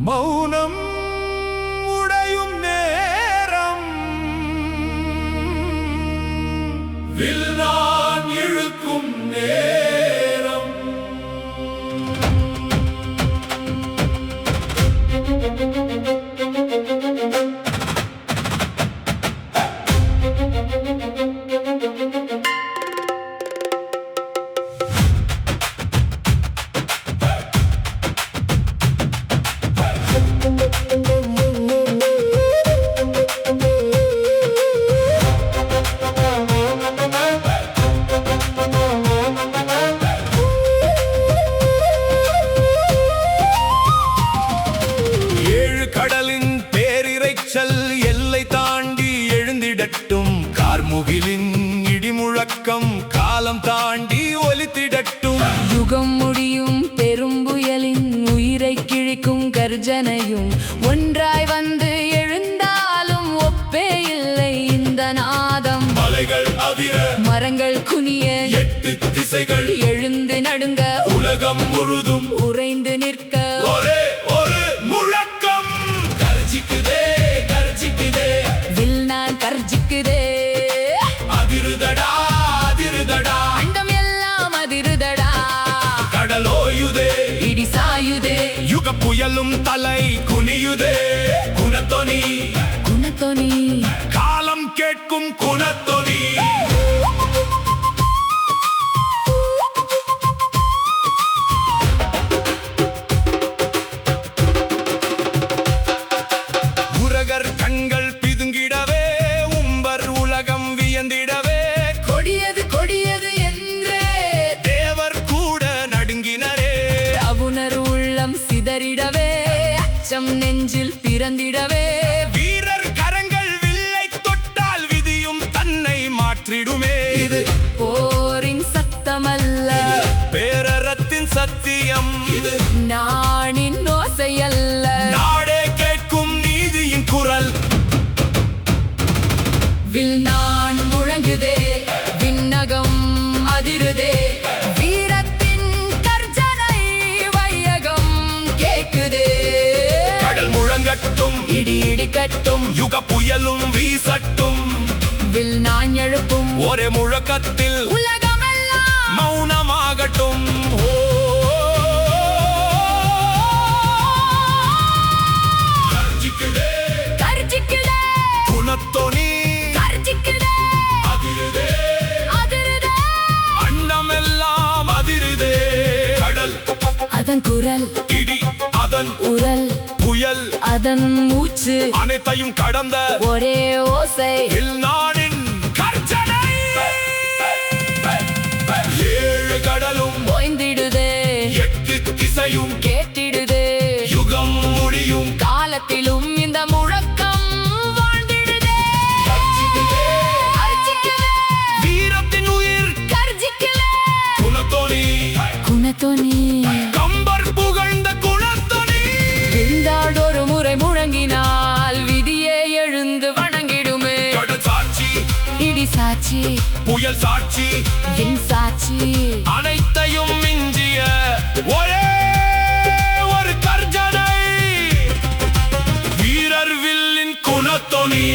மௌனம் உடையும் நேரம் வில் நான் இழுக்கும் நேரம் எல்லை தாண்டி எழுந்திடட்டும் கார்முகிலின் இடிமுழக்கம் காலம் தாண்டி ஒலித்திடட்டும் யுகம் முடியும் பெரும்புயலின் உயிரை கிழிக்கும் கர்ஜனையும் ஒன்றாய் வந்து எழுந்தாலும் ஒப்பே இல்லை இந்த நாதம் மலைகள் அதிர மரங்கள் குனிய 8 திசைகள் எழுந்து நடுங்க உலகம் முழுதும் உறைந்து நிற்க ஒரே ஒரு முழக்கம் கர்ஜிக்குதே கர்ஜிக்குதே வில் நான் கர்ஜிக்குதே அதிருதடா அதிருதடா அண்டம் எல்லாம் அதிருதடா கடலோயுதே இடி சாயுதே யுக புயலும் தலை குனியுதே குணத்தொனி குணத்தொனி காலம் கேட்கும் குணத்தொனி உரகர் கண்கள் பிதுங்கிடவே உம்பர் உலகம் வியந்திடவே கொடியது கொடியது என்றே தேவர் கூட நடுங்கினரே அவுணர் உள்ளம் சிதறிடவே அச்சம் நெஞ்சில் பிறந்திடவே வீரர் கரங்கள் வில்லை தொட்டால் விதியும் தன்னை மாற்றிடுமே இது போரின் சத்தமல்ல பேரறத்தின் சத்தியம் இது நானின் ஓசையல்ல நாடே கேட்கும் நீதியின் குரல் வில் நான் முழங்குதே விண்ணகம் அதிருதே வீரத்தின் கர்ஜனை வையகம் கேக்குதே கடல் முழங்கட்டும் இடி இடிக்கட்டும் யுக புயலும் வீசட்டும் வில் நான் எழுப்பும் ஒரே முழக்கத்தில் உலகமெல்லாம் மௌனமாகட்டும் கர்ஜிக்குதே கர்ஜிக்குதே குணத்தொனி கர்ஜிக்குதே அதிருதே அதிருதே அண்டமெல்லாம் அதிருதே கடல் அதன் குரல் இடி அதன் உரல் புயல் அதன் மூச்சு அனைத்தையும் கடந்த ஒரே ஓசை நானின் கர்ஜனை ஏழு கடலும் ஓய்ந்திடுதே 8 திசையும் கேட்டிடுதே யுகம் முடியும் காலத்திலும் இந்த முழக்கம் வாழ்ந்திடுதே கர்ஜிக்குதே கர்ஜிக்குதே வீரத்தின் உயிர் கர்ஜிக்குதே குணத்தொனி குணத்தொனி கம்பர் புகழ்ந்த குணத்தொனி விழுந்தாள் ஒரு முறை முழங்கினால் விதியே எழுந்து வணங்கிடுமே கடல் சாட்சி இடி சாட்சி புயல் சாட்சி என் சாட்சி அனைத்தையும் மிஞ்சிய ஒரே ஒரு கர்ஜனை வீரர் வில்லின் குணத்தொனி